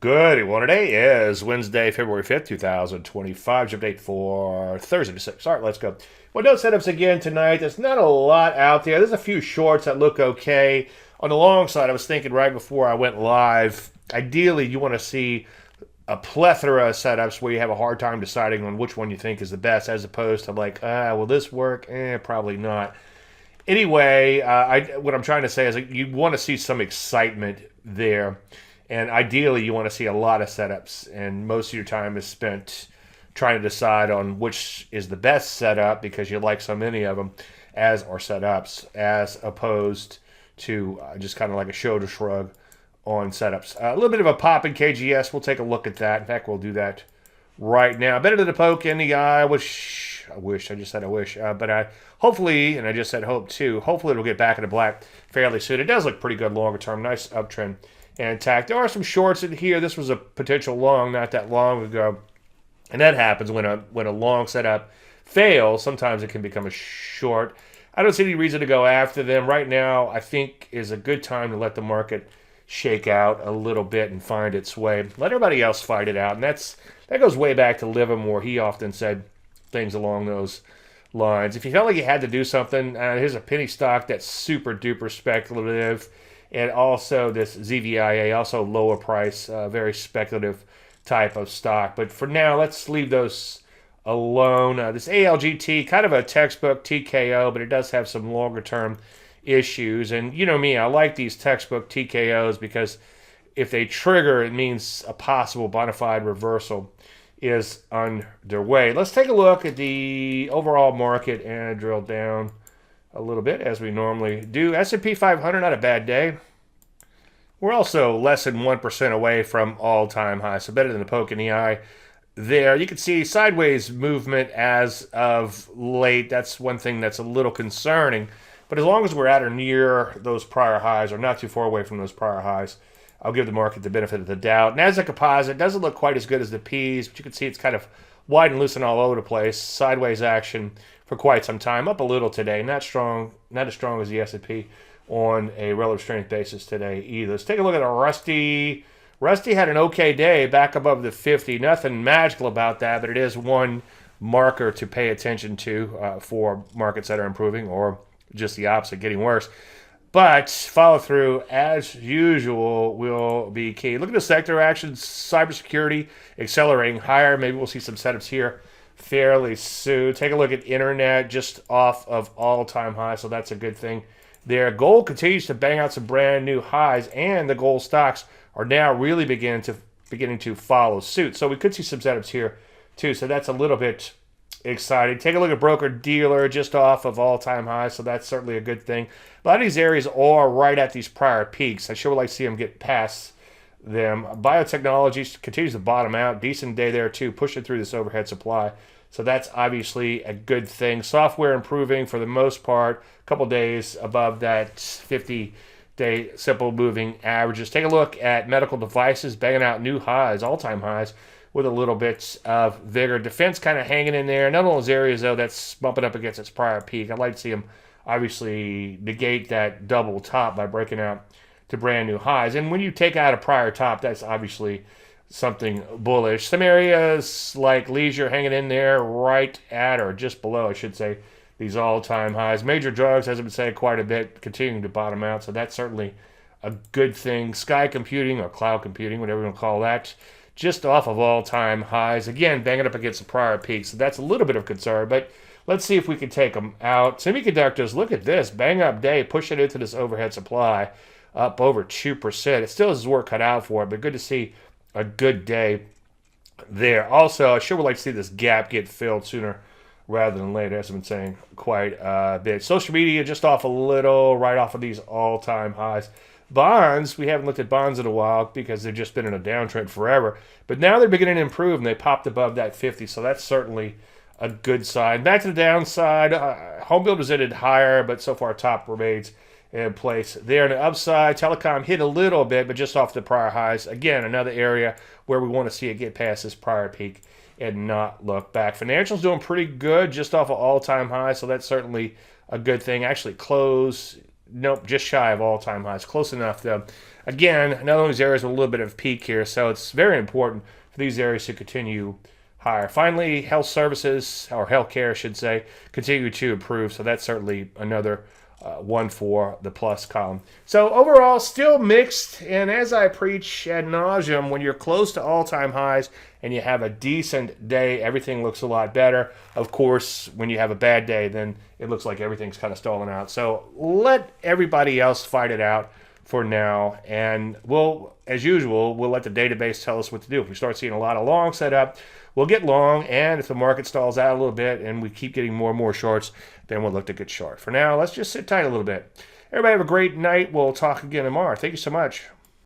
Good. Well, today is Wednesday, February 5th, 2025. Update for Thursday the 6th. All right, let's go. Well, no setups again tonight. There's not a lot out there. There's a few shorts that look okay. On the long side, I was thinking right before I went live, ideally, you want to see a plethora of setups where you have a hard time deciding on which one you think is the best, as opposed to like, will this work? Probably not. Anyway, what I'm trying to say is like, you want to see some excitement there. And ideally, you want to see a lot of setups, and most of your time is spent trying to decide on which is the best setup because you like so many of them as are setups, as opposed to just kind of like a shoulder shrug on setups. A little bit of a pop in KGS. We'll take a look at that. In fact, we'll do that right now. Better than a poke in the eye. I just said I wish. But I hopefully, and I just said hope too, hopefully it'll get back into black fairly soon. It does look pretty good longer term. Nice uptrend and tack. There are some shorts in here. This was a potential long not that long ago. And that happens when a long setup fails. Sometimes it can become a short. I don't see any reason to go after them. Right now, I think is a good time to let the market shake out a little bit and find its way. Let everybody else fight it out. And that goes way back to Livermore. He often said things along those lines. If you felt like you had to do something, here's a penny stock that's super duper speculative. And also this ZVIA, also lower price, very speculative type of stock. But for now, let's leave those alone. This ALGT, kind of a textbook TKO, but it does have some longer term issues. And you know me, I like these textbook TKOs because if they trigger, it means a possible bona fide reversal is underway. Let's take a look at the overall market and drill down a little bit as we normally do. S&P 500, not a bad day. We're also less than 1% away from all-time high, so better than the poke in the eye there. You can see sideways movement as of late. That's one thing that's a little concerning. But as long as we're at or near those prior highs or not too far away from those prior highs, I'll give the market the benefit of the doubt. Nasdaq Composite doesn't look quite as good as the Ps, but you can see it's kind of wide and loose and all over the place. Sideways action for quite some time. Up a little today. Not strong, not as strong as the S&P on a relative strength basis today either. Let's take a look at a Rusty. Rusty had an okay day, back above the 50. Nothing magical about that, but it is one marker to pay attention to for markets that are improving or just the opposite, getting worse. But follow through, as usual, will be key. Look at the sector actions, cybersecurity accelerating higher. Maybe we'll see some setups here fairly soon. Take a look at internet, just off of all-time highs, so that's a good thing there. Gold continues to bang out some brand new highs, and the gold stocks are now really beginning to follow suit. So we could see some setups here too. So that's a little bit exciting. Take a look at broker dealer, just off of all-time highs, so that's certainly a good thing. A lot of these areas are right at these prior peaks. I sure would like to see them get past them. Biotechnology continues to bottom out. Decent day there too, pushing through this overhead supply. So that's obviously a good thing. Software improving for the most part. A couple days above that 50-day simple moving averages. Take a look at medical devices banging out new highs, all-time highs, with a little bit of vigor. Defense kind of hanging in there. None of those areas, though, that's bumping up against its prior peak. I'd like to see them obviously negate that double top by breaking out to brand new highs. And when you take out a prior top, that's obviously something bullish. Some areas like leisure hanging in there right at or just below, I should say, these all-time highs. Major drugs, as I've been saying quite a bit, continuing to bottom out. So that's certainly a good thing. Sky computing or cloud computing, whatever you want to call that, just off of all-time highs. Again, banging up against the prior peak. So that's a little bit of concern, but let's see if we can take them out. Semiconductors, look at this. Bang up day, pushing into this overhead supply up over 2%. It still has work cut out for it, but good to see a good day there. Also, I sure would like to see this gap get filled sooner rather than later, as I've been saying quite a bit. Social media just off a little, right off of these all-time highs. Bonds, we haven't looked at bonds in a while because they've just been in a downtrend forever. But now they're beginning to improve, and they popped above that 50, so that's certainly a good sign. Back to the downside, home builders ended higher, but so far top remains in place. There on the upside, telecom hit a little bit, but just off the prior highs. Again, another area where we want to see it get past this prior peak and not look back. Financials doing pretty good, just off of all-time highs, so that's certainly a good thing. Actually close Nope, just shy of all-time highs. Close enough, though. Again, another one of these areas with a little bit of peak here, so it's very important for these areas to continue higher. Finally, health services, or healthcare, I should say, continue to improve, so that's certainly another one for the plus column. So overall, still mixed, and as I preach ad nauseum, when you're close to all-time highs and you have a decent day, everything looks a lot better. Of course, when you have a bad day, then it looks like everything's kind of stalling out. So let everybody else fight it out for now, and we'll, as usual, we'll let the database tell us what to do. If we start seeing a lot of long set up, we'll get long, and if the market stalls out a little bit and we keep getting more and more shorts, then we'll look to get short. For now, let's just sit tight a little bit. Everybody have a great night. We'll talk again tomorrow. Thank you so much.